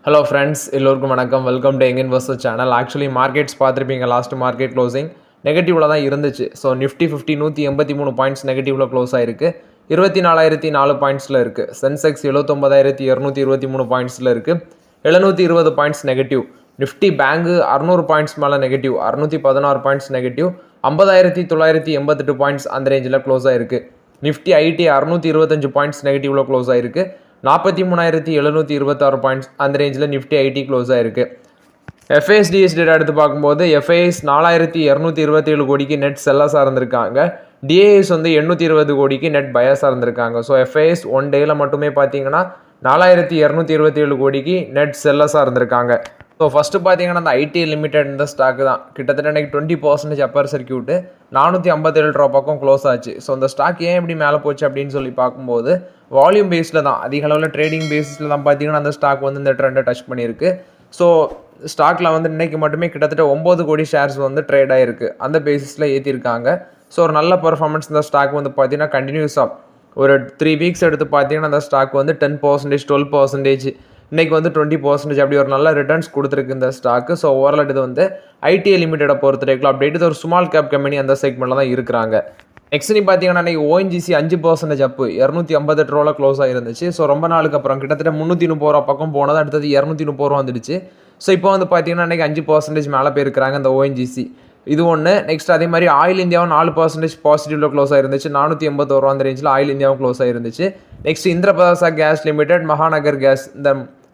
Hello friends, எல்லோருக்கும் வணக்கம். Welcome to young investor channel. Actually markets பார்த்துருப்பீங்க, லாஸ்ட் மார்க்கெட் க்ளோசிங் நெகட்டிவில் தான் இருந்துச்சு. ஸோ நிஃப்டி 50 183 பாயிண்ட்ஸ் நெகட்டிவில் க்ளோஸ் ஆயிருக்கு. 24,004 பாயிண்ட்ஸில் இருக்குது. சென்செக்ஸ் 79,223 பாயிண்ட்ஸில் இருக்குது. 720 points negative. Nifty bank 600 points மேலே நெகட்டிவ், 616 பாயிண்ட்ஸ் நெகட்டிவ், 50,988 பாயிண்ட்ஸ் அந்த ரேஞ்சில் க்ளோஸ் ஆயிருக்கு. நிஃப்டி ஐடி 625 பாயிண்ட்ஸ் நெகட்டிவில் க்ளோஸ் ஆயிருக்கு. 43,726 பாயிண்ட்ஸ் அந்த ரேஞ்சில் நிஃப்டி ஐடி க்ளோஸ் ஆயிருக்கு. எஃப்ஐஎஸ் டேட்டா எடுத்து பார்க்கும்போது எஃப்ஐஎஸ் 4,227 கோடிக்கு நெட் செல்லஸாக இருந்திருக்காங்க. டிஏஎஸ் 820 கோடிக்கு நெட் பயஸாக இருந்திருக்காங்க. ஸோ எஃப்ஐஎஸ் ஒன் டேயில் மட்டுமே பார்த்தீங்கன்னா 4,227 கோடிக்கு நெட் செல்லஸாக இருந்திருக்காங்க. ஸோ ஃபஸ்ட்டு பார்த்தீங்கன்னா அந்த ஐடி லிமிடெட் இந்த ஸ்டாக்கு தான் கிட்டத்தட்ட எனக்கு 20% அப்பர் சர்க்கியூட்டு 457 ரூபா பக்கம் க்ளோஸ் ஆச்சு. ஸோ இந்த ஸ்டாக் ஏன் இப்படி மேலே போச்சு அப்படின்னு சொல்லி பார்க்கும்போது வால்யூம் பேஸில் தான், அதிக அளவில் ட்ரேடிங் பேஸில் தான் பார்த்தீங்கன்னா அந்த ஸ்டாக் இந்த ட்ரெண்டை டச் பண்ணியிருக்கு. ஸோ ஸ்டாக்கில் இன்றைக்கி மட்டுமே கிட்டத்தட்ட 9 கோடி ஷேர்ஸ் ட்ரேட் ஆகிருக்கு. அந்த பேசிஸில் ஏற்றிருக்காங்க. ஸோ ஒரு நல்ல பர்ஃபார்மன்ஸ் இந்த ஸ்டாக் பார்த்தீங்கன்னா கண்டினியூஸாக ஒரு 3 வீக்ஸ் எடுத்து பார்த்தீங்கன்னா அந்த ஸ்டாக் 10%, 12%, இன்றைக்கி 20% அப்படி ஒரு நல்ல ரிட்டர்ன்ஸ் கொடுத்துருக்கு இந்த ஸ்டாக்கு. ஸோ ஓவரால் இது ஐடிஐ லிமிட்டடை பொறுத்த வரைக்கும் அப்டேட் இது ஒரு ஸ்மால் கேப் கம்பெனி அந்த செக்மெண்ட்டில் தான் இருக்கிறாங்க. நெக்ஸ்ட் பார்த்தீங்கன்னா இன்றைக்கி ஓஎன்ஜிசி 5% அப்பு 258 ரூபாவில் க்ளோஸ் ஆகிருந்துச்சு. ஸோ ரொம்ப நாளுக்கு அப்புறம் கிட்டத்தட்ட 330 ரூபா பக்கம் போனது, அடுத்தது 230 ரூபா வந்துடுச்சு. ஸோ இப்போ பார்த்தீங்கன்னா இன்றைக்கி 5% மேலே போயிருக்கிறாங்க இந்த ஓஎன்ஜிசி. இது ஒன்று. நெக்ஸ்ட் அதே மாதிரி ஆயில் இந்தியாவும் 4% பாசிட்டிவ்ல க்ளோஸ் ஆயிருந்துச்சு. 481 ரூபா அந்த ரேஞ்சில் ஆயில் இந்தியாவும் க்ளோஸ் ஆயிருந்துச்சு. Next Indraprastha gas limited, Mahanagar gas, இந்த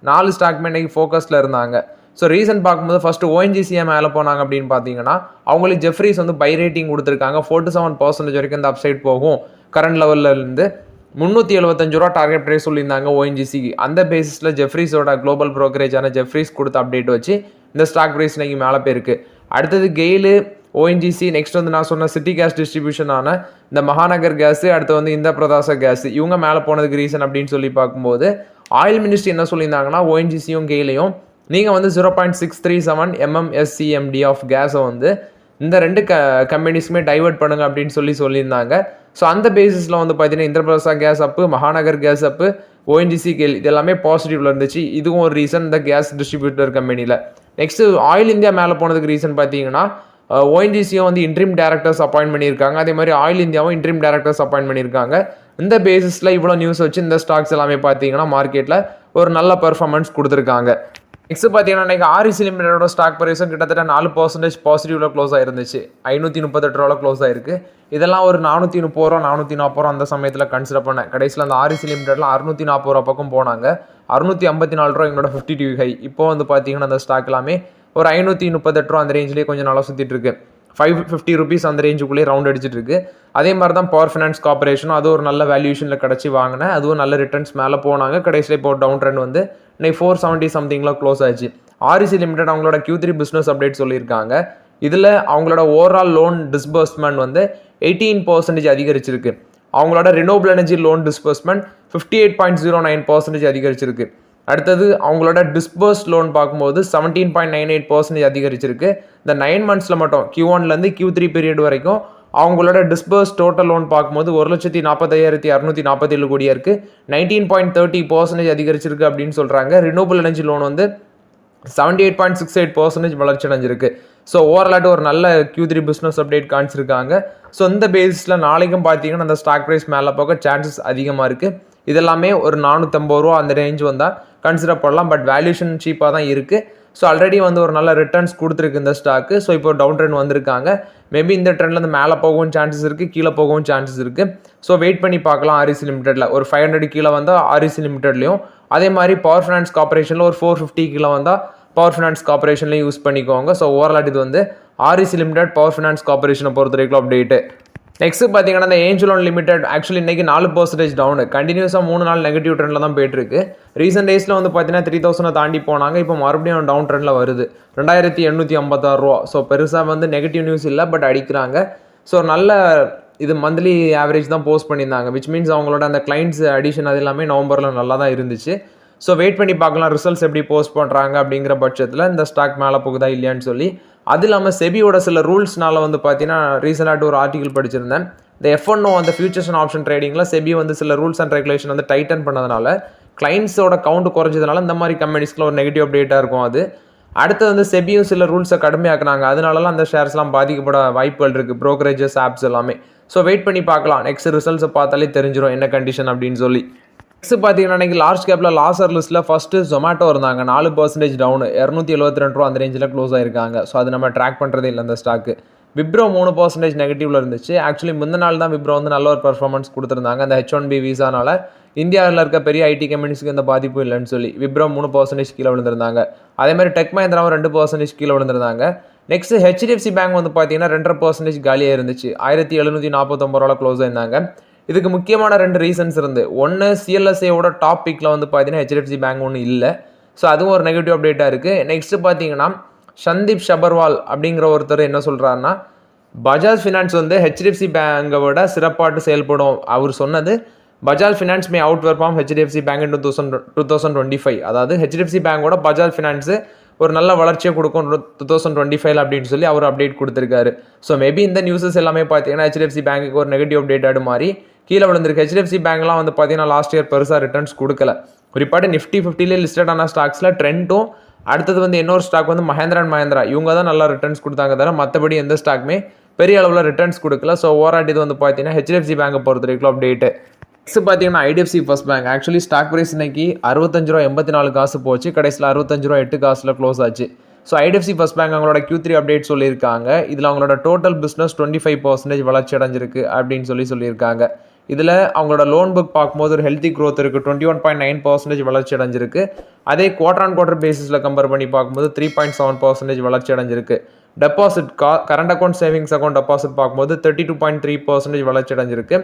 4 ஸ்டாக்குமே இன்றைக்கி ஃபோக்கஸில் இருந்தாங்க. ஸோ ரீசன் பார்க்கும்போது ஃபஸ்ட்டு ஓஎன்ஜிசியை மேலே போனாங்க அப்படின்னு பார்த்தீங்கன்னா அவங்களுக்கு ஜெஃப்ரிஸ் பை ரேட்டிங் கொடுத்துருக்காங்க. 47% வரைக்கும் இந்த அப்சைட் போகும். கரண்ட் லெவலில் இருந்து 375 ரூபா டார்கெட் ப்ரைஸ் சொல்லியிருந்தாங்க ஓஎன்ஜிசிக்கு. அந்த பேசிஸில் ஜெஃப்ரிஸோட குளோபல் ப்ரோக்கரேஜான ஜெஃப்ரிஸ் கொடுத்த அப்டேட் வச்சு இந்த ஸ்டாக் ப்ரைஸ் இன்றைக்கி மேலே போயிருக்கு. அடுத்தது கெயிலு, ஓஎன்ஜிசி, நெக்ஸ்ட் நான் சொன்ன சிட்டி கேஸ் டிஸ்ட்ரிபியூஷனான இந்த மகாநகர் கேஸு, அடுத்து இந்திரபிரதா கேஸ், இவங்க மேலே போனதுக்கு ரீசன் அப்படின்னு சொல்லி பார்க்கும்போது ஆயில் மினிஸ்ட்ரி என்ன சொல்லியிருந்தாங்கன்னா ஓஎன்ஜிசியும் கெயிலையும் நீங்கள் 0.637 MMSCMD ஆஃப் கேஸை இந்த 2 கம்பெனிஸுமே டைவெர்ட் பண்ணுங்க அப்படின்னு சொல்லியிருந்தாங்க. ஸோ அந்த பேசிஸில் பார்த்தீங்கன்னா இந்திரபிரதா கேஸ் அப்பு, மகாநகர் கேஸ் அப்பு, ஓஎன்ஜிசி கெயில் இது எல்லாமே பாசிட்டிவ்ல இருந்துச்சு. இதுவும் ஒரு ரீசன் இந்த கேஸ் டிஸ்ட்ரிபியூட்டர் கம்பெனியில். நெக்ஸ்ட் ஆயில் இந்தியா மேலே போனதுக்கு ரீசன் பார்த்தீங்கன்னா ஓஎன்ஜிசியும் இன்ட்ரீம் டைரக்டர்ஸ் அப்பாயின்ட் பண்ணியிருக்காங்க. அதே மாதிரி ஆயில் இந்தியாவும் இன்ட்ரீம் டைரக்டர்ஸ் அப்பாயின்ட் பண்ணியிருக்காங்க. இந்த பேசிஸில் இவ்வளோ நியூஸ் வச்சு இந்த ஸ்டாக்ஸ் எல்லாமே பார்த்தீங்கன்னா மார்க்கெட்டில் ஒரு நல்ல பர்ஃபார்மன்ஸ் கொடுத்துருக்காங்க. நெக்ஸ்ட் பார்த்தீங்கன்னா இன்றைக்கி ஆர்இசி லிமிடெடோட ஸ்டாக் ப்ரைஸும் கிட்டத்தட்ட 4% பாசிட்டிவ்ல க்ளோஸ் ஆயிருந்துச்சு. 538 ரூபாவில் க்ளோஸ் ஆயிருக்கு. இதெல்லாம் ஒரு 430 ரூபா 440 ரூபா அந்த சமயத்தில் கன்சிடர் பண்ணேன். கடைசியில் அந்த ஆர்இசி லிமிடெட்லாம் 640 ரூபா பக்கம் போனாங்க. 654 ரூபா எங்களோட 52 ஹை. இப்போ பார்த்தீங்கன்னா அந்த ஸ்டாக் எல்லாமே ஒரு 538 ரூபா அந்த ரேஞ்சிலேயே கொஞ்சம் நல்லா சுற்றிட்டு இருக்கு. 550 ருபீஸ் அந்த ரேஞ்சுக்குள்ளேயே ரவுண்ட் அடிச்சிட்டு இருக்கு. அதே மாதிரி தான் பவர் ஃபைனான்ஸ் கார்பரேஷனும் அது ஒரு நல்ல வேல்யூஷனில் கிடச்சி வாங்கினேன். அதுவும் நல்ல ரிட்டர்ன்ஸ் மேலே போனாங்க. கடைசியில் இப்போ டவுன் ட்ரெண்ட் இன்னைக்கு 470 சம்திங்கில் க்ளோஸ் ஆச்சு. ஆர்இசி லிமிடெட் அவங்களோட Q3 பிஸ்னஸ் அப்டேட் சொல்லியிருக்காங்க. இதில் அவங்களோட ஓவரால் லோன் டிஸ்பர்ஸ்மெண்ட் 18% அதிகரிச்சிருக்கு. அவங்களோட ரினோவபிள் எனர்ஜி லோன் டிஸ்பர்ஸ்மெண்ட் 58.09% அதிகரிச்சிருக்கு. அடுத்தது அவங்களோட டிஸ்பர்ஸ் லோன் பார்க்கும்போது 17.98% அதிகரிச்சிருக்கு. இந்த 9 மந்த்ஸில் மட்டும் Q1லேருந்து Q3 பீரியட் வரைக்கும் அவங்களோட டிஸ்பர்ஸ் டோட்டல் லோன் பார்க்கும்போது 1,45,647 கோடியாக இருக்குது. 19.30% அதிகரிச்சிருக்கு அப்படின்னு சொல்கிறாங்க. ரினோவபிள் எனர்ஜி லோன் 78.68% வளர்ச்சி அடைஞ்சிருக்கு. ஸோ ஓவராலாட்டு ஒரு நல்ல Q3 பிஸ்னஸ் அப்டேட் காமிச்சிருக்காங்க. ஸோ இந்த பேசிஸில் நாளைக்கும் பார்த்தீங்கன்னா அந்த ஸ்டாக் ப்ரைஸ் மேலே போக சான்சஸ் அதிகமாக இருக்குது. இதெல்லாமே ஒரு 450 ரூபா அந்த ரேஞ்ச் வந்தால் கன்சிடர் பண்ணலாம். பட் வேல்யூஷன் சீப்பாக தான் இருக்குது. ஸோ ஆல்ரெடி ஒரு நல்ல ரிட்டர்ன்ஸ் கொடுத்துருக்கு இந்த ஸ்டாக்கு. ஸோ இப்போ டவுன் ட்ரெண்ட் வந்திருக்காங்க. மேபி இந்த ட்ரெண்ட்லேருந்து மேலே போகவும் சான்சஸ் இருக்குது, கீழே போகவும் சான்சஸ் இருக்குது. ஸோ வெயிட் பண்ணி பார்க்கலாம். ஆர்இசி லிமிடெடில் ஒரு 500 கீழே வந்தால் ஆர்இசி லிமிடெட்லையும், அதே மாதிரி பவர் ஃபைனான்ஸ் கார்பரேஷனில் ஒரு 450 கீழே வந்தால் பவர் ஃபைனான்ஸ் கார்பரேஷன்லையும் யூஸ் பண்ணிக்கோங்க. ஸோ ஓவரால் இது ஆர்இசி லிமிடெட் பவர் ஃபைனான்ஸ் கார்பரேஷனை பொறுத்த வரைக்கும் அப்டேட்டு. நெக்ஸ்ட் பார்த்தீங்கன்னா இந்த ஏஞ்சல் லோன் லிமிடெட் ஆக்சுவலி இன்றைக்கி 4% டவுனு, கண்டினியூஸாக 3 நாள் நெகட்டிவ் ட்ரெண்டில் தான் போயிட்டுருக்கு. ரீசெண்ட் டேஸில் பார்த்தீங்கன்னா 3,000 தாண்டி போனாங்க. இப்போ மறுபடியும் டவுன் ட்ரெண்டில் வருது. 2,856 ரூபா. ஸோ பெருசாக நெகட்டிவ் நியூஸ் இல்லை, பட் அடிக்கிறாங்க. ஸோ நல்ல இது மந்த்லி ஆவரேஜ் தான் போஸ்ட் பண்ணியிருந்தாங்க. விச் மீன்ஸ் அவங்களோட அந்த கிளைண்ட்ஸ் அடிஷன் அது எல்லாமே நவம்பரில் நல்லா தான் இருந்துச்சு. ஸோ வெயிட் பண்ணி பார்க்கலாம் ரிசல்ட்ஸ் எப்படி போஸ்ட் பண்ணுறாங்க அப்படிங்கிற பட்சத்தில் இந்த ஸ்டாக் மேலே போகுதா இல்லையான்னு சொல்லி. அது இல்லாமல் செபியோட சில ரூல்ஸ்னால பார்த்தீங்கன்னா ரீசெண்டாக ஒரு ஆர்டிகல் படிச்சிருந்தேன். இந்த F1O அந்த ஃபியூச்சர்ஸ் அண்ட் ஆப்ஷன் ட்ரேடிங்கில் செபி சில ரூல்ஸ் அண்ட் ரெகுலேஷன் டைட்டன் பண்ணதுனால கிளைண்ட்ஸோட கவுண்ட் குறைஞ்சதுனால இந்த மாதிரி கம்பெனிஸ்க்குள்ள ஒரு நெகட்டிவ் அப்டேட்டாக இருக்கும். அது அடுத்து வந்து செபியும் சில ரூல்ஸை கடுமையாக்குனாங்க. அதனாலலாம் அந்த ஷேர்ஸ்லாம் பாதிக்கப்பட வாய்ப்புகள் இருக்குது, ப்ரோக்கரேஜஸ் ஆப்ஸ் எல்லாமே. ஸோ வெயிட் பண்ணி பார்க்கலாம். நெக்ஸ்ட் ரிசல்ட்ஸை பார்த்தாலே தெரிஞ்சிடும் என்ன கண்டிஷன் அப்படின்னு சொல்லி. நெக்ஸ்ட் பார்த்தீங்கன்னா இன்றைக்கி லார்ஜ் கேப்பில் லாசர் லிஸ்ட்டில் ஃபஸ்ட்டு ஜொமேட்டோ இருந்தாங்க. 4% டவுனு, 272 ரூபா அந்த ரேஞ்சில் க்ளோஸ் ஆயிருக்காங்க. ஸோ அது நம்ம ட்ராக் பண்ணுறதே இல்லை அந்த ஸ்டாக்கு. விப்ரோ 3% நெகட்டிவில் இருந்துச்சு. ஆக்சுவலி முந்தின நாள் தான் விப்ரோ வந்து நல்ல ஒரு பர்ஃபார்மன்ஸ் கொடுத்துருந்தாங்க. அந்த H1B வீசானால இந்தியாவில் இருக்க பெரிய ஐடி கம்பெனிஸ்க்கு எந்த பாதிப்பும் இல்லைன்னு சொல்லி விப்ரோ 3% கீழே விழுந்திருந்தாங்க. அதேமாதிரி டெக் மஹிந்திராவும் 2% கீழே விழுந்திருந்தாங்க. நெக்ஸ்ட் ஹெச்டிஎஃப்சி பேங்க் வந்து பார்த்தீங்கன்னா 2.5% காலியாக இருந்துச்சு. 1749 ரூபா க்ளோஸ் ஆயிருந்தாங்க. இதுக்கு முக்கியமான 2 ரீசன்ஸ் இருந்து. ஒன்று, சிஎல்எஸ்ஏவோட டாப் பிக்கில் வந்து பார்த்தீங்கன்னா ஹெச்டிஎஃப்சி பேங்க் ஒன்றும் இல்லை. ஸோ அதுவும் ஒரு நெகட்டிவ் அப்டேட்டாக இருக்குது. நெக்ஸ்ட்டு பார்த்தீங்கன்னா சந்தீப் ஷபர்வால் அப்படிங்கிற ஒருத்தர் என்ன சொல்கிறாருன்னா, பஜாஜ் ஃபினான்ஸ் வந்து ஹெச்டிஎஃப்சி பேங்கை விட சிறப்பாட்டு செயல்படும். அவர் சொன்னது பஜாஜ் ஃபினான்ஸ் மே அவுட் பெர்ஃபார்ம் ஹெச்டிஎஃப்சி பேங்க் இன் 2025. அதாவது ஹெச்டிஎஃப்சி பேங்கோட பஜாஜ் ஃபினான்ஸு ஒரு நல்ல வளர்ச்சியை கொடுக்கும் 2025 அப்படின்னு சொல்லி அவர் அப்டேட் கொடுத்துருக்காரு. ஸோ மேபி இந்த நியூஸஸ் எல்லாமே பார்த்தீங்கன்னா ஹெச்டிஎஃப்சி பேங்க்கு ஒரு நெகட்டிவ் அப்டேட் மாதிரி கீழே விழுந்திருக்கு. ஹெச்டிஎஃப்சி பேங்க்லாம் வந்து பார்த்தீங்கன்னா லாஸ்ட் இயர் பெருசாக ரிட்டர்ன்ஸ் கொடுக்கல. குறிப்பாட்டு நிஃப்டி 50லே லிஸ்டட் ஆன ஸ்டாக்ஸில் ட்ரெண்டும், அடுத்தது வந்து இன்னொரு ஸ்டாக் வந்து மஹேந்திரா அண்ட் மஹேந்திரா, இவங்க தான் நல்லா ரிட்டர்ன்ஸ் கொடுத்தாங்க தவிர மற்றபடி எந்த ஸ்டாக்குமே பெரிய அளவில் ரிட்டர்ன்ஸ் கொடுக்கல. ஸோ ஓவரால் இது வந்து பார்த்தீங்கன்னா ஹெச்டிஎஃப்சி பேங்கை பொறுத்த வரைக்கும் அப்டேட்டு. நெக்ஸ்ட் பார்த்தீங்கன்னா IDFC first bank. Actually stock price இன்னைக்கு 65 ரூபா 84 காசு போச்சு. கடைசியில் 65 ரூபா 8 காசில் க்ளோஸ் ஆச்சு. ஸோ ஐடிஎஃப்சி ஃபர்ஸ்ட் பேங்க் அவங்களோட Q3 அப்டேட் சொல்லியிருக்காங்க. இதில் அவங்களோட டோட்டல் பிஸ்னஸ் 25% வளர்ச்சி அடைஞ்சிருக்கு அப்படின்னு சொல்லியிருக்காங்க. இதில் அவங்களோட லோன் புக் பார்க்கும்போது ஒரு ஹெல்த்தி க்ரோத் இருக்குது, 21.9% வளர்ச்சி அடைஞ்சிருக்கு. அதே குவார்டர் ஆன் குவார்டர் பேசிஸில் கம்பேர் பண்ணி பார்க்கும்போது 3.7% வளர்ச்சி அடைஞ்சிருக்கு. Deposit current account savings account deposit பார்க்கும்போது 32.3% வளர்ச்சி அடைஞ்சிருக்கு.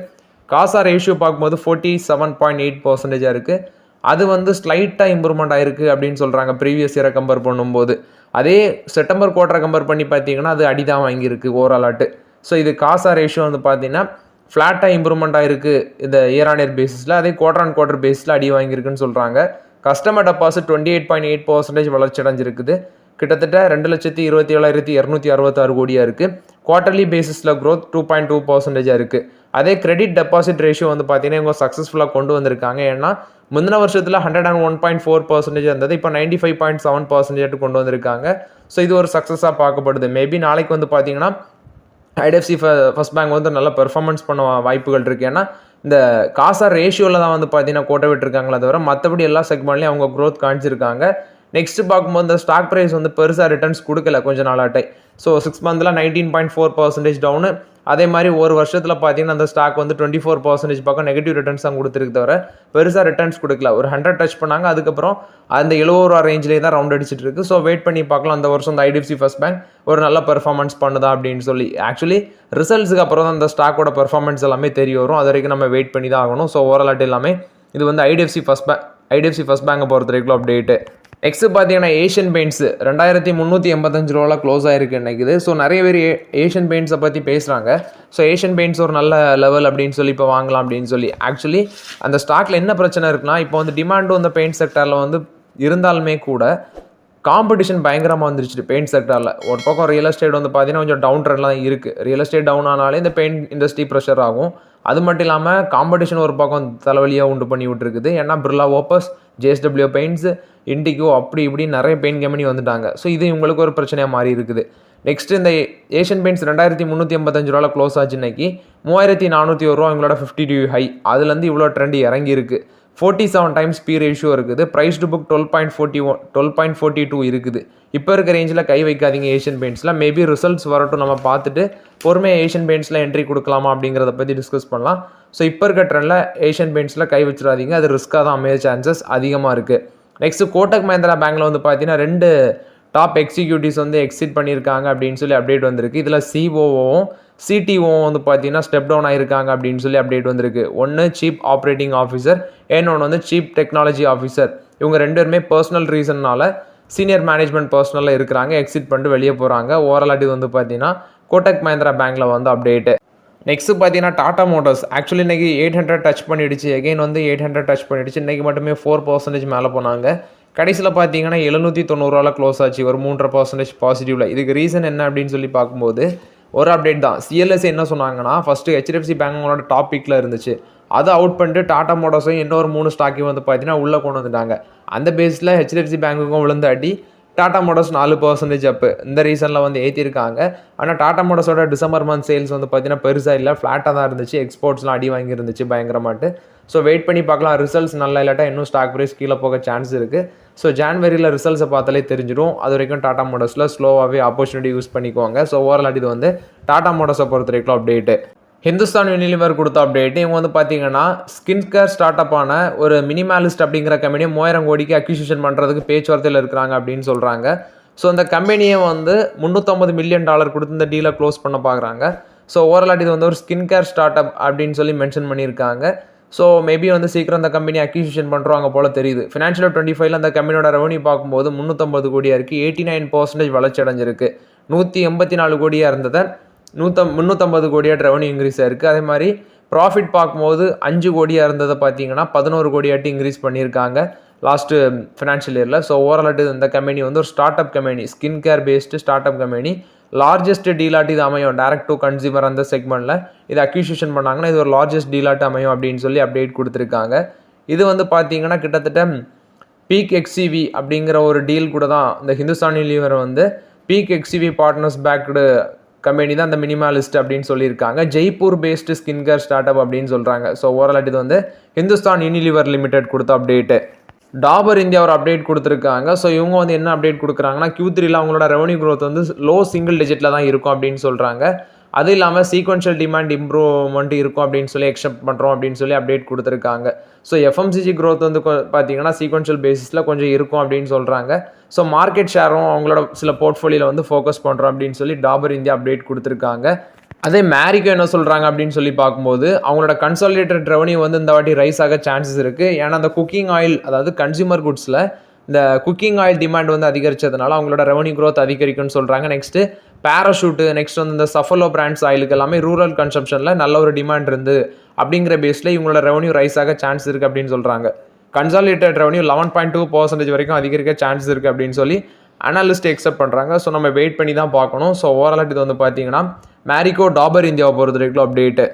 காசா ரேஷியோ பார்க்கும்போது 47.8% இருக்குது. அது வந்து ஸ்லைட்டாக இம்ப்ரூவ்மெண்ட் ஆயிருக்கு அப்படின்னு சொல்கிறாங்க ப்ரீவியஸ் இயரை கம்பேர் பண்ணும்போது. அதே செப்டம்பர் குவார்ட்டரை கம்பேர் பண்ணி பார்த்தீங்கன்னா அது அடி தான் வாங்கியிருக்கு ஓவராலாட்டு. ஸோ இது காசா ரேஷியோ வந்து பார்த்தீங்கன்னா ஃப்ளாட்டாக இம்ப்ரூவ்மெண்ட் ஆயிருக்கு இந்த இயர் ஆன் இயர் பேசிஸில். அதே குவார்டர் ஆன் குவார்டர் பேஸில் அடி வாங்கியிருக்குன்னு சொல்கிறாங்க. கஸ்டமர் டெபாசிட் 28.8% வளர்ச்சி அடைஞ்சிருக்குது. கிட்டத்தட்ட 2,27,266 கோடியாக இருக்குது. குவார்டர்லி பேசிஸில் க்ரோத் 2.2% இருக்குது. அதே கிரெடிட் டெபாசிட் ரேஷியோ வந்து பார்த்தீங்கன்னா இவங்க சக்ஸஸ்ஃபுல்லாக கொண்டு வந்திருக்காங்க. ஏன்னா முந்தின வருஷத்தில் 101.4% இருந்தது, இப்போ 95.7% கொண்டு வந்திருக்காங்க. ஸோ இது ஒரு சக்ஸஸாக பார்க்கப்படுது. மேபி நாளைக்கு வந்து பார்த்தீங்கன்னா ஐடிஎஃப்சி ஃபர்ஸ்ட் பேங்க் வந்து நல்ல பெர்ஃபார்மன்ஸ் பண்ண வாய்ப்புகள் இருக்குது. ஏன்னா இந்த காசா ரேஷியோவில் தான் வந்து பார்த்தீங்கன்னா கோட்டை விட்டுருக்காங்களே தவிர மற்றபடி எல்லா செக்மெண்ட்லேயும் அவங்க க்ரோத் காமிச்சிருக்காங்க. நெக்ஸ்ட் பார்க்கும்போது இந்த ஸ்டாக் ப்ரைஸ் வந்து பெருசாக ரிட்டர்ன்ஸ் கொடுக்கல கொஞ்ச நாளாட்டை. ஸோ 6 மந்தில் 19.4% டவுனு. அதே மாதிரி ஒரு வருஷத்தில் பார்த்தீங்கன்னா அந்த ஸ்டாக் வந்து 24% பக்கம் நெகட்டிவ் ரிட்டர்ன்ஸ் தான் கொடுத்துருக்கு தவிர பெருசாக ரிட்டர்ன்ஸ் கொடுக்கல. ஒரு 100 டச் பண்ணாங்க, அதுக்கப்புறம் அந்த 70 ரூபா ரேஞ்சிலே தான் ரவுண்ட் அடிச்சிட்டு இருக்கு. ஸோ வெயிட் பண்ணி பார்க்கலாம் அந்த வருஷம் இந்த ஐடிஎஃப்சி ஃபர்ஸ்ட் பேங்க் ஒரு நல்ல பெர்ஃபார்மன்ஸ் பண்ணுதா அப்படின்னு சொல்லி. ஆக்சுவலி ரிசல்ட்ஸுக்கு அப்புறம் தான் அந்த ஸ்டாக்கோட பெர்ஃபார்மன்ஸ் எல்லாமே தெரிய வரும். அது வரைக்கும் நம்ம வெயிட் பண்ணி தான் ஆகணும். ஸோ ஓவரால் எல்லாமே இது வந்து ஐடிஎஃப்சி ஃபர்ஸ்ட் பேங்கை பொறுத்த வரைக்கும் அப்டேட்டு. நெக்ஸ்ட் பார்த்தீங்கன்னா ஏஷியன் பெயிண்ட்ஸ் 2385 ரூபாவில் க்ளோஸ் ஆயிருக்கு நினைக்குது. ஸோ நிறைய பேர் ஏஷியன் பெயிண்ட்ஸை பற்றி பேசுகிறாங்க. ஸோ ஏஷியன் பெயிண்ட்ஸ் ஒரு நல்ல லெவல் அப்படின்னு சொல்லி இப்போ வாங்கலாம் அப்படின்னு சொல்லி. ஆக்சுவலி அந்த ஸ்டாக்கில் என்ன பிரச்சனை இருக்குன்னா, இப்போ வந்து டிமாண்டும் இந்த பெயிண்ட் செக்டரில் வந்து இருந்தாலுமே கூட காம்படிஷன் பயங்கரமாக வந்துருச்சு பெயிண்ட் செக்டரில். ஒரு பக்கம் ரியல் எஸ்டேட் வந்து பார்த்தீங்கன்னா கொஞ்சம் டவுன் ட்ரெண்ட்லாம் இருக்குது. ரியல் எஸ்டேட் டவுன் ஆனாலே இந்த பெயிண்ட் இண்டஸ்ட்ரி ப்ரெஷர் ஆகும். அது மட்டும் இல்லாமல் காம்படிஷன் ஒரு பக்கம் தலைவலியாக உண்டு பண்ணி விட்டுருக்குது. ஏன்னா பிர்லா ஓப்பஸ், JSW பெயிண்ட்ஸு, இண்டிகோ அப்படி இப்படி நிறைய பெயிண்ட் கம்பெனி வந்துட்டாங்க. ஸோ இது இவங்களுக்கு ஒரு பிரச்சனையாக மாறி இருக்குது. நெக்ஸ்ட் இந்த ஏஷியன் பெயிண்ட்ஸ் 2385 ரூபாவில் க்ளோஸ் ஆச்சு இன்னைக்கு. 3401 ரூபா இவங்களோட 50 ஹை. அதுலேருந்து இவ்வளோ ட்ரெண்ட் இறங்கி இருக்குது. 47 டைம்ஸ் பி ரேஷியோ இருக்குது. ப்ரைஸ் டு புக் 12.42 இருக்குது. இப்போ இருக்க ரேஞ்சில் கை வைக்காதீங்க ஏஷியன் பெயிண்ட்ஸில். மேபி ரிசல்ட்ஸ் வரட்டும், நம்ம பார்த்துட்டு பொறுமையாக ஏஷியன் பெயிண்ட்ஸில் என்ட்ரி கொடுக்கலாமா அப்படிங்கிறத பற்றி டிஸ்கஸ் பண்ணலாம். ஸோ இப்போ இருக்க ட்ரெண்டில் ஏஷியன் பெயிண்ட்ஸில் கை வச்சிடாதீங்க, அது ரிஸ்க்காக தான் அமைய சான்சஸ் அதிகமாக இருக்குது. நெக்ஸ்ட்டு கோட்டக் மஹிந்திரா பேங்க்கில் வந்து பார்த்தீங்கன்னா 2 டாப் எக்ஸிக்யூட்டிவ்ஸ் வந்து எக்ஸிட் பண்ணியிருக்காங்க அப்படின்னு சொல்லி அப்டேட் வந்திருக்கு. இதில் COOவும் CTOவும் வந்து பார்த்தீங்கன்னா ஸ்டெப் டவுன் ஆகிருக்காங்க அப்படின்னு சொல்லி அப்டேட் வந்திருக்கு. ஒன்று சீஃப் ஆப்ரேட்டிங் ஆஃபீஸர், இன்னொன்று வந்து சீஃப் டெக்னாலஜி ஆஃபீஸர். இவங்க 2 பேருமே பர்சனல் ரீசன்னால சீனியர் மேனேஜ்மெண்ட் பர்சனலில் இருக்கிறாங்க, எக்ஸிட் பண்ணிட்டு வெளியே போகிறாங்க. ஓவரால் இது வந்து பார்த்தீங்கன்னா கோட்டக் மஹிந்திரா பேங்க்கில் வந்து அப்டேட்டு. நெக்ஸ்ட் பார்த்தீங்கன்னா டாடா மோட்டர்ஸ். ஆக்சுவலி இன்றைக்கி 800 டச் பண்ணிடுச்சு, எகெயின் வந்து 800 டச் பண்ணிடுச்சு. இன்றைக்கி மட்டுமே 4% மேலே போனாங்க. கடைசியில் பார்த்தீங்கன்னா 790 ரூபாவில் க்ளோஸ் ஆச்சு, ஒரு 3.5% பாசிட்டிவில். இதுக்கு ரீசன் என்ன அப்படின்னு சொல்லி பார்க்கும்போது ஒரு அப்டேட் தான். CLSA என்ன சொன்னாங்கன்னா, ஃபஸ்ட்டு HDFC பேங்க் அவங்களோட டாப்பிக்கில் இருந்துச்சு. அதை அவுட் பண்ணிட்டு டாடா மோட்டார்ஸையும் இன்னொரு 3 ஸ்டாக்கையும் வந்து பார்த்தீங்கன்னா உள்ளே கொண்டு வந்துட்டாங்க. அந்த பேஸில் ஹெச்டிஎஃப்சி பேங்குக்கும் விழுந்தாட்டி டாடா மோட்டார்ஸ் 4% அப்பு இந்த ரீசனில் வந்து ஏற்றிருக்காங்க. ஆனால் டாடா மோட்டார்ஸோட டிசம்பர் மந்த் சேல்ஸ் வந்து பார்த்தீங்கன்னா பெருசாக இல்லை, ஃப்ளாட்டாக தான் இருந்துச்சு. எக்ஸ்போர்ட்ஸ்லாம் அடி வாங்கியிருந்துச்சு பயங்கரமாட்டு. ஸோ வெயிட் பண்ணி பார்க்கலாம். ரிசல்ட்ஸ் நல்லா இல்லாட்டா இன்னும் ஸ்டாக் ப்ரைஸ் கீழே போக சான்ஸ் இருக்குது. ஸோ ஜான்வரியில் ரிசல்ட்ஸை பார்த்தாலே தெரிஞ்சிடும். அது வரைக்கும் டாடா மோட்டார்ஸில் ஸ்லோவாகவே ஆப்பர்ச்சுனிட்டி யூஸ் பண்ணிக்குவாங்க. ஸோ ஓவரால் இது வந்து டாடா மோட்டார்ஸை பொறுத்த வரைக்கும் அப்டேட்டு. ஹிந்துஸ்தான் யூனிலிவர் கொடுத்த அப்டேட் இவங்க வந்து பார்த்தீங்கன்னா ஸ்கின் கேர் ஸ்டார்ட் அப்பான ஒரு மினிமாலிஸ்ட் அப்படிங்கிற கம்பெனியை 3000 கோடிக்கு அக்யூசிஷன் பண்ணுறதுக்கு பேச்சுவார்த்தையில் இருக்கிறாங்க அப்படின்னு சொல்கிறாங்க. ஸோ அந்த கம்பெனியை வந்து $350 மில்லியன் கொடுத்து இந்த டீலை க்ளோஸ் பண்ண பார்க்குறாங்க. ஸோ ஓவரால் இது வந்து ஒரு ஸ்கின் கேர் ஸ்டார்ட் அப் அப்படின்னு சொல்லி மென்ஷன் பண்ணியிருக்காங்க. ஸோ மேபி வந்து சீக்கிரம் அந்த கம்பெனி அக்யூசிஷன் பண்ணுறாங்க போல் தெரியுது. ஃபினான்ஷியல் 25 அந்த கம்பெனியோட ரெவன்யூ பார்க்கும்போது 350 கோடியாக இருக்குது. 89% வளர்ச்சி அடைஞ்சிருக்கு. 184 கோடியாக இருந்ததை 350 கோடியாக ரெவன்யூ இன்க்ரீஸ் ஆயிருக்கு. அதே மாதிரி ப்ராஃபிட் பார்க்கும்போது 5 கோடியாக இருந்ததை பார்த்தீங்கன்னா 11 கோடியாட்டி இன்க்ரீஸ் பண்ணியிருக்காங்க லாஸ்ட்டு ஃபினான்ஷியல் இயரில். ஸோ ஓவரால் இந்த கம்பெனி வந்து ஒரு startup company, skin care based startup company. Largest டீலாட்டு இது அமையும். டைரக்ட் டு கன்சியூமர் அந்த செக்மெண்ட்டில் இது அக்யூசிஷன் பண்ணாங்கன்னா இது ஒரு லார்ஜஸ்ட் டீலாட்டு அமையும் அப்படின்னு சொல்லி அப்டேட் கொடுத்துருக்காங்க. இது வந்து பார்த்தீங்கன்னா கிட்டத்தட்ட பீக் எக்ஸிவி அப்படிங்கிற ஒரு டீல் கூட தான் இந்த ஹிந்துஸ்தான் யூனிலிவர் வந்து Peak XV Partners backed company தான் அந்த மினிமாலிஸ்ட் அப்படின்னு சொல்லியிருக்காங்க. Jaipur based skin care start up அப்படின்னு சொல்கிறாங்க. ஸோ ஓவரால் இது வந்து ஹிந்துஸ்தான் யூனிலிவர் லிமிடெட் கொடுத்த அப்டேட்டு. டாபர் இந்தியா ஒரு அப்டேட் கொடுத்துருக்காங்க. ஸோ இவங்க வந்து என்ன அப்டேட் கொடுக்குறாங்கன்னா Q3ல அவங்களோட ரெவன்யூ க்ரோத் வந்து லோ சிங்கிள் டிஜிட்டில் தான் இருக்கும் அப்படின்னு சொல்கிறாங்க. அது இல்லாமல் சீக்வன்ஷியல் டிமாண்ட் இம்ப்ரூவ்மெண்ட் இருக்கும் அப்படின்னு சொல்லி எக்ஸ்பெக்ட் பண்ணுறோம் அப்படின்னு சொல்லி அப்டேட் கொடுத்துருக்காங்க. ஸோ FMCG க்ரோத் வந்து பார்த்தீங்கன்னா சீக்வன்ஷியல் பேசிஸில் கொஞ்சம் இருக்கும் அப்படின்னு சொல்கிறாங்க. ஸோ மார்க்கெட் ஷேரும் அவங்களோட சில போர்ட்ஃபோலியோவில் வந்து ஃபோக்கஸ் பண்ணுறோம் அப்படின்னு சொல்லி டாபர் இந்தியா அப்டேட் கொடுத்துருக்காங்க. அதே மேரிக்கோ என்ன சொல்கிறாங்க அப்படின்னு சொல்லி பார்க்கும்போது அவங்களோட கன்சாலிடேட்டட் ரெவன்யூ வந்து இந்த வாட்டி ரைஸ் ஆக சான்சஸ் இருக்குது. ஏன்னா அந்த குக்கிங் ஆயில், அதாவது கன்சியூமர் குட்ஸில் இந்த குக்கிங் ஆயில் டிமாண்ட் வந்து அதிகரித்ததுனால அவங்களோட ரெவன்யூ க்ரோத் அதிகரிக்கும்னு சொல்கிறாங்க. நெக்ஸ்ட்டு பேராஷூட்டு, நெக்ஸ்ட் வந்து இந்த சஃபலோ பிராண்ட்ஸ் ஆயிலுக்கு எல்லாமே ரூரல் கன்சம்ஷனில் நல்ல ஒரு டிமாண்ட் இருந்து அப்படிங்கிற பேஸில் இவங்களோட ரெவன்யூ ரைஸ் ஆக சான்ஸ் இருக்குது அப்படின்னு சொல்கிறாங்க. கன்சாலிடேட்டட் ரெவன்யூ 11.2% வரைக்கும் அதிகரிக்க சான்ஸ் இருக்குது அப்படின்னு சொல்லி அனாலிஸ்ட் எக்ஸெப்ட் பண்ணுறாங்க. ஸோ நம்ம வெயிட் பண்ணி தான் பார்க்கணும். ஸோ ஓவரால் இது வந்து பார்த்தீங்கன்னா மேரிக்கோ டாபர் இந்தியாவை பொறுத்த வரைக்கும் update.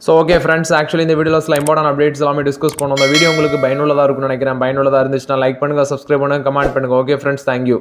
So okay friends, actually இந்த வீடியோவில் சில இம்பார்ட்டன்ட் அப்டேட்ஸ் எல்லாமே டிஸ்கஸ் பண்ணோம். இந்த வீடியோ உங்களுக்கு பயனுள்ளதாக இருக்கும்னு நினைக்கிறேன். பயனுள்ளதாக இருந்துச்சுன்னா லைக் பண்ணுங்கள், சப்ஸ்கிரைப் பண்ணுங்கள், கமெண்ட் பண்ணுங்கள். Okay friends, thank you.